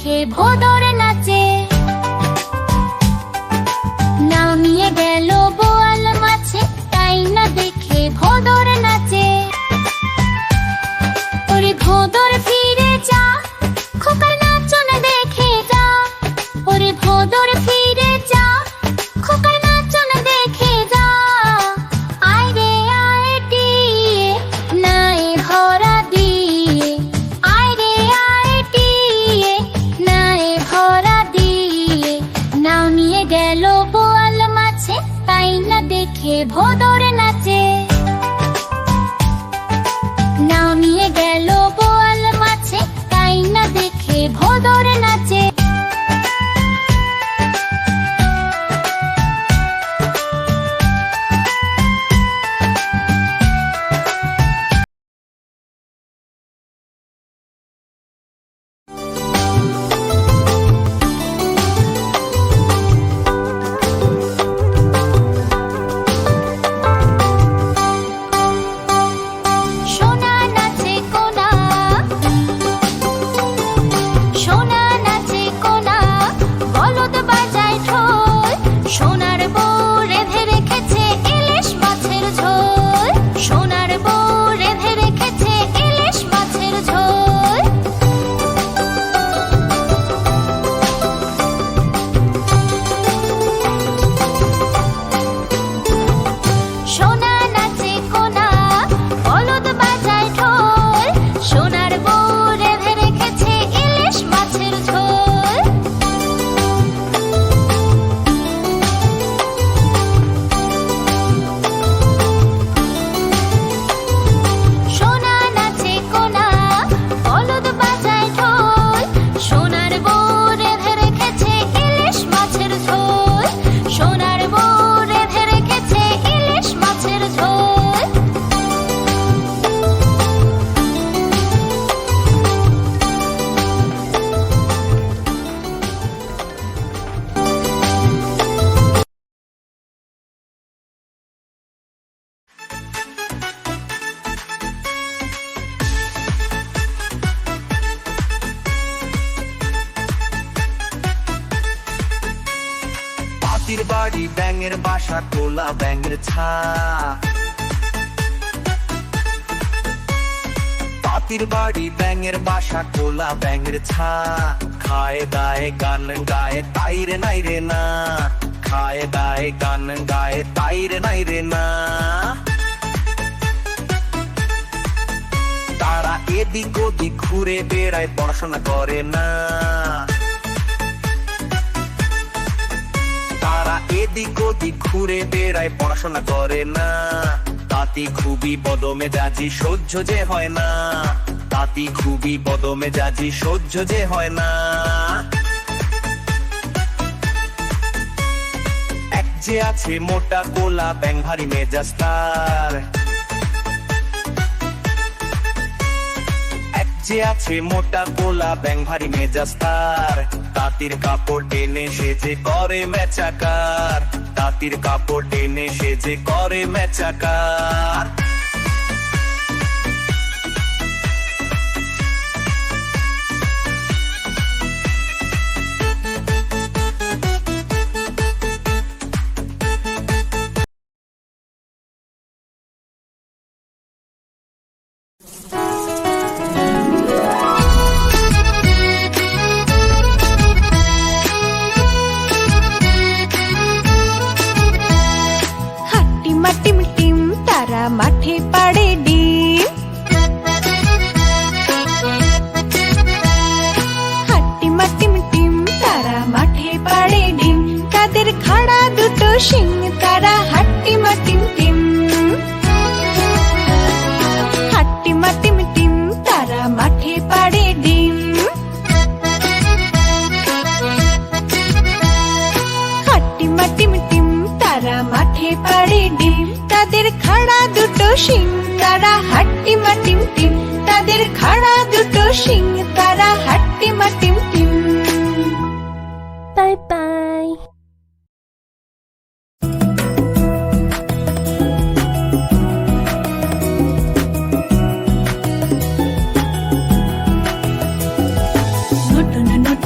দেখে ভোদর নাচে। নামিয়ে গেল বোয়াল মাছে, তাই না দেখে ভোদর নাচে। ওরে ভোদর ফিরে যা, খোকার নাচন দেখে যা। ওরে ভোদর ফিরে যা, খোকার নাচন দেখে যা। আয় রে আয় টিয়ে, নায়ে ভরা দিয়ে। আয় রে আয় টিয়ে, নায়ে ভরা দিয়ে। নামিয়ে গেল বোয়াল মাছে, তাই না দেখে ভোদর নাচে। নামিয়ে গেল বোয়াল মাছে, তাই না দেখে ভোদর নাচে। সোনা নাচে কোনা, সোনা নাচে কোনা, বলদ বাজায় ঢোল। সোনার বউ রেঁধে রেখেছে ইলিশ মাছের ঝোল। সোনার বউ রেঁধে রেখেছে ইলিশ মাছের ঝোল। সোনা নাচে কোনা, বলদ বাজায় ঢোল। সোনার বউ রেঁধে রেখেছে ইলিশ মাছের ঝোল। সোনা নাচে কোনা, বলদ বাজায় ঢোল। সোনার বউ রেঁধে রেখেছে ইলিশ মাছের ঝোল। সোনার বউ রেঁধে রেখেছে ইলিশ মাছের ঝোল। পাতির বাড়ি ব্যাঙের বাসা, কোলা ব্যাঙের ছা। পাতির বাড়ি ব্যাঙের বাসা, কোলা ব্যাঙের ছা। খায় দায় গান গায়, তাই রে নাই রে না। খায় দায় গান গায়, তাই রে নাই রে না। তারা এদিক ওদিক ঘুরে বেড়ায়, পড়াশোনা করে না। তারা এদিক ওদিক ঘুরে বেড়ায়, পড়াশোনা করে না। তাতি খুবই বদমেজাজি, সহ্য যে হয় না। তাতি খুবই বদমেজাজি, সহ্য যে হয় না। এক যে আছে মোটা কোলা ব্যাঙ, ভারী মেজাজ তার। এক যে আছে মোটা কোলা ব্যাঙ, ভারী মেজাজ তার। তাঁতির কাপড় টেনে সেজে করে মেচাকার। তাঁতির কাপড় টেনে সেজে করে মেচাকার। মাঠে পাড়ে ডিম। হাট্টিমা টিম টিম, তারা মাঠে পাড়ে ডিম। তাদের খাড়া দুটো শিং, তারা হাট্টিমা টিম টিম। হাট্টিমা টিম টিম, তারা মাঠে পাড়ে ডিম। হাট্টিমা টিম টিম, তারা মাঠে পাড়ে ডিম। তাদের খাড়া দুটো শিং, তারা হাট্টিমা টিম টিম। তাদের খাড়া দুটো শিং, তারা হাট্টিমা টিম টিম। Bye bye.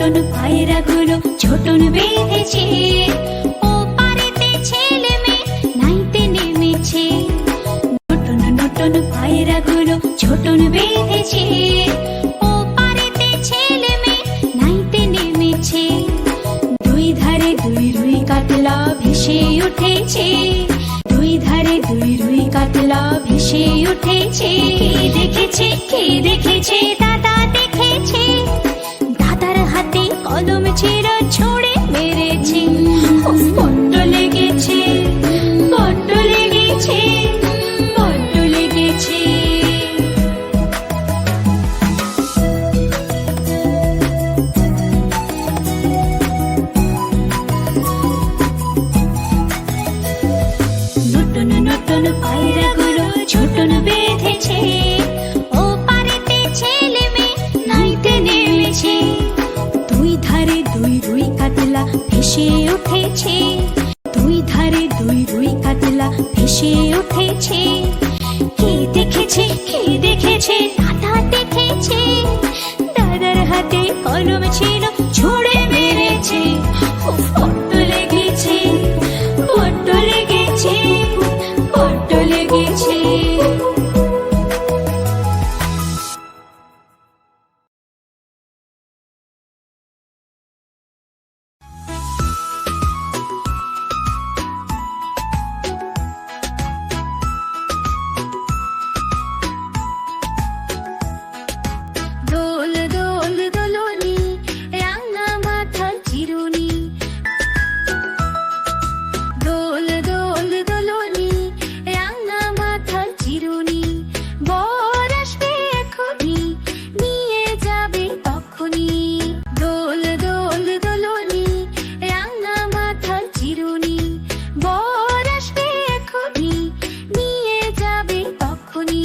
নতুন পায়রাগুলো ছোটন বেঁধেছে, ও পারেতে ছেলে মেয়ে নাইতে নেমেছে। নতুন নতুন পায়রাগুলো ছোটন বেঁধেছে, ও পারেতে ছেলে মেয়ে নাইতে নেমেছে। দুই ধারে দুই রুই কাতলা ভেসে উঠেছে, দুই ধারে দুই রুই কাতলা ভেসে উঠেছে। কে দেখেছে দাদা দেখেছে, দাদার হাতে কলম ছিল ছুঁড়ে মেরেছে। উফ, বড্ড লেগেছে, বড্ড লেগেছে, বড্ড লেগেছে। নতুন নতুন পায়রাগুলো ছোটন বেঁধেছে, ও পারেতে ছেলে মেয়ে নাইতে নেমেছে। দুই ধারে দুই রুই কাতলা ভেসে উঠেছে, দুই ধারে দুই রুই কাতলা ভেসে উঠেছে। কে দেখেছে দাদা দেখেছে, দাদার হাতে কলম ছিল ছুঁড়ে মেরেছে। উফ, বড্ড লেগেছে, বড্ড লেগেছে, বড্ড লেগেছে। দোল দোল দোলনি, রাঙা মাথার চিরুনি। দোল দোল দোলনি, রাঙা মাথার চিরুনি। বর আসবে এখনি, নিয়ে যাবে তখনি। দোল দোল দোলনি, রাঙা মাথার চিরুনি। বর আসবে এখনি, নিয়ে যাবে তখনি।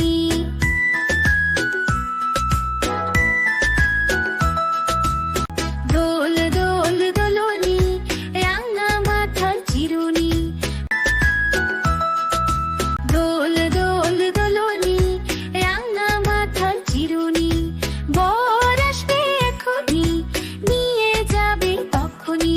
দোল দোল দোলনি, রাঙা মাথার চিরুনি। দোল দোল দোলনি, রাঙা মাথার চিরুনি। বর আসবে এখনি, নিয়ে যাবে তখনি।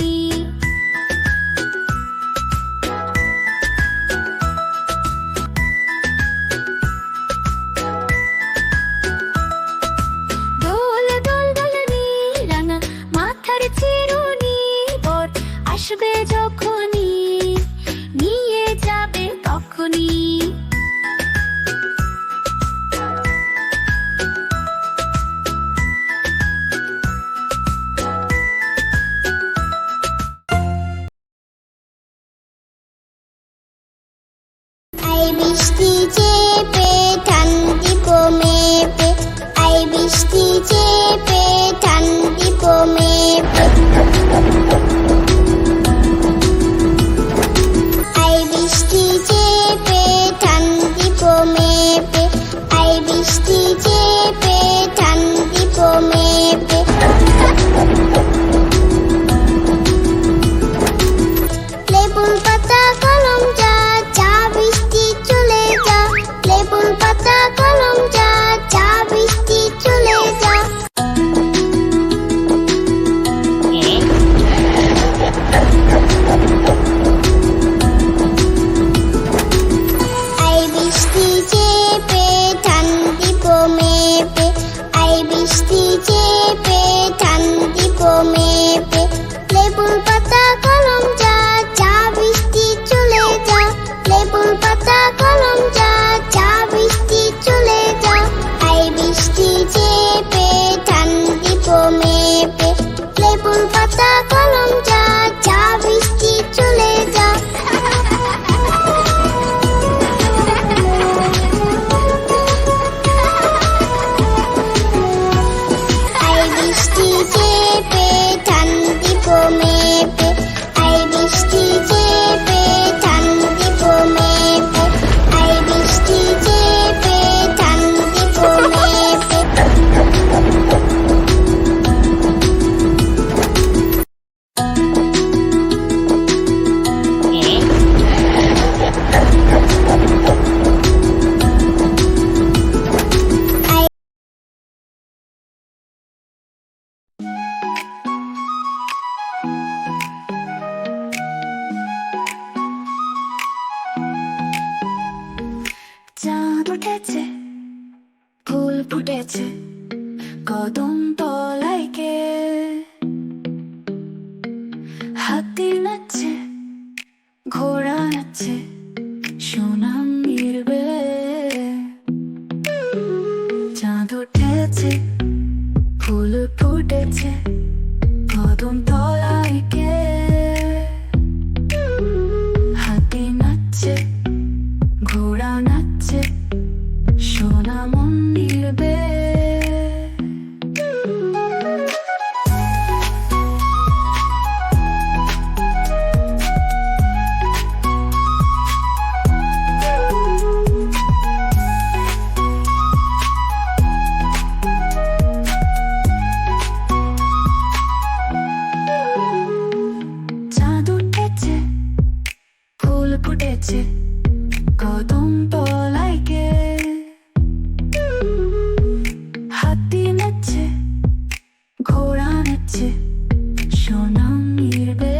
দোল দোল দোলনি, রাঙা মাথার চিরুনি। বর আসবে যখনি, নিয়ে যাবে তখনি। আই বৃষ্টি চেপে ঠান্ডিপ মেপে, আই বৃষ্টি চেপে ঠান্ডিপ মেপে। আই বৃষ্টি চেপে ঠান্ডিপ মেপে, আই বৃষ্টি চেপে ঠান্ডিপ মেপে। লেবুর পাতা কলম যা, চা বৃষ্টি চলে যা। লেবুর পাতা কলম যা, চা বৃষ্টি চলে যা। আই বৃষ্টি চেপে ঠান্ডিপ মেপে, আই বৃষ্টি চেপে ঠান্ডিপ মেপে। লেবুর পাতা কলম যা, চা বৃষ্টি চলে যা। লেবুর পাতা কলম যা, চা বৃষ্টি চলে যা। আই বৃষ্টি চেপে ঠান্ডিপ মেপে, লেবুর পাতা কলম যা, চা বৃষ্টি চলে যা। আই বৃষ্টি চেপে ঠান্ডিপ মেপে, আই বৃষ্টি চেপে ঠান্ডিপ মেপে, আই বৃষ্টি চেপে ঠান্ডিপ মেপে। ফুটেছে কদম তলায় কে হাতি নাচছে ঘোড়া নাচছে সোনাম নির্বে চাঁদ উঠেছে ফুল ফুটেছে কদম তলায় কে হাতি নাচছে ঘোড়া নাচছে সোনা মন্দির বে চাঁদ উঠেছে ফুল ফুটেছে কদম তলায় কে হাতি নাচছে ঘোড়া নাচছে সোনাম নির্বে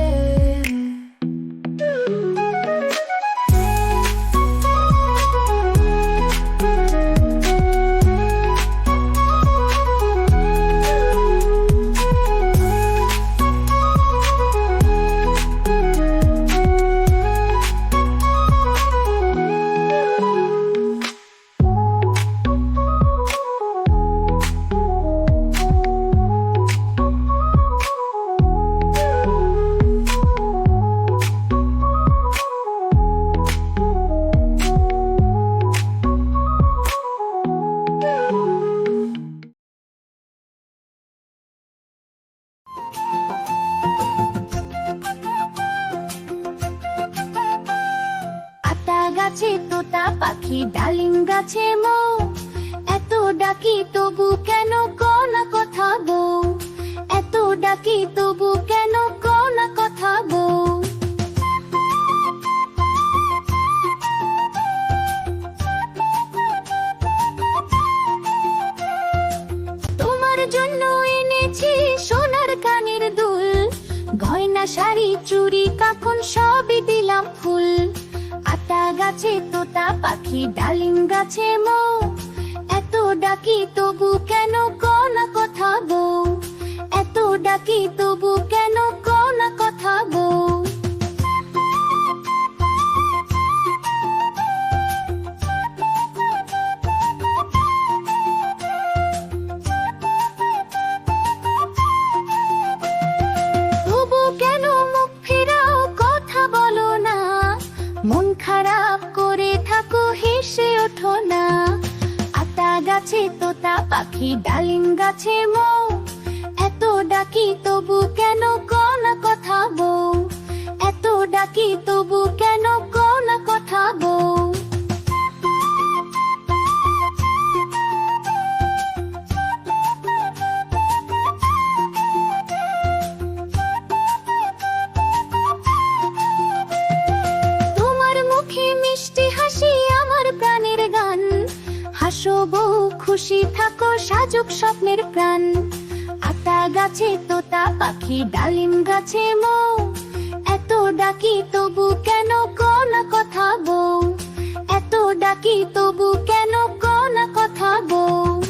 আতা গাছে তোতা পাখি ডালিম গাছে মৌ এত ডাকি তবু কেন কোন কথা বউ এত ডাকি তবু কেন কোন কথা বউ তোমার জন্য এনেছি সোনার কানের দুল গয়না শাড়ি চুড়ি কাকুন সবই দিলাম ফুল আতা গাছে তোতা পাখি ডালিম গাছে মৌ এত ডাকি তবু কেন কোন কথা বউ এত ডাকি তবু কেন কোন কথা বউ তবু কেন মুখ ফেরাও কথা বলো না মন খারাপ করে থাকো হেসে ওঠো না আতা গাছে তোতা পাখি ডালিম গাছে মৌ এত ডাকি তবু কেন কোন কথা বউ এত ডাকি তবু কেন কোন কথা বউ তোমার মুখে মিষ্টি হাসি আমার প্রাণের গান হাসো বউ খুশি থাকো সাজুক স্বপ্নের প্রাণ আতা গাছে তোতা পাখি ডালিম গাছে মৌ এত ডাকি তবু কেন কোন কথা বউ এত ডাকি তবু কেন কোন কথা বউ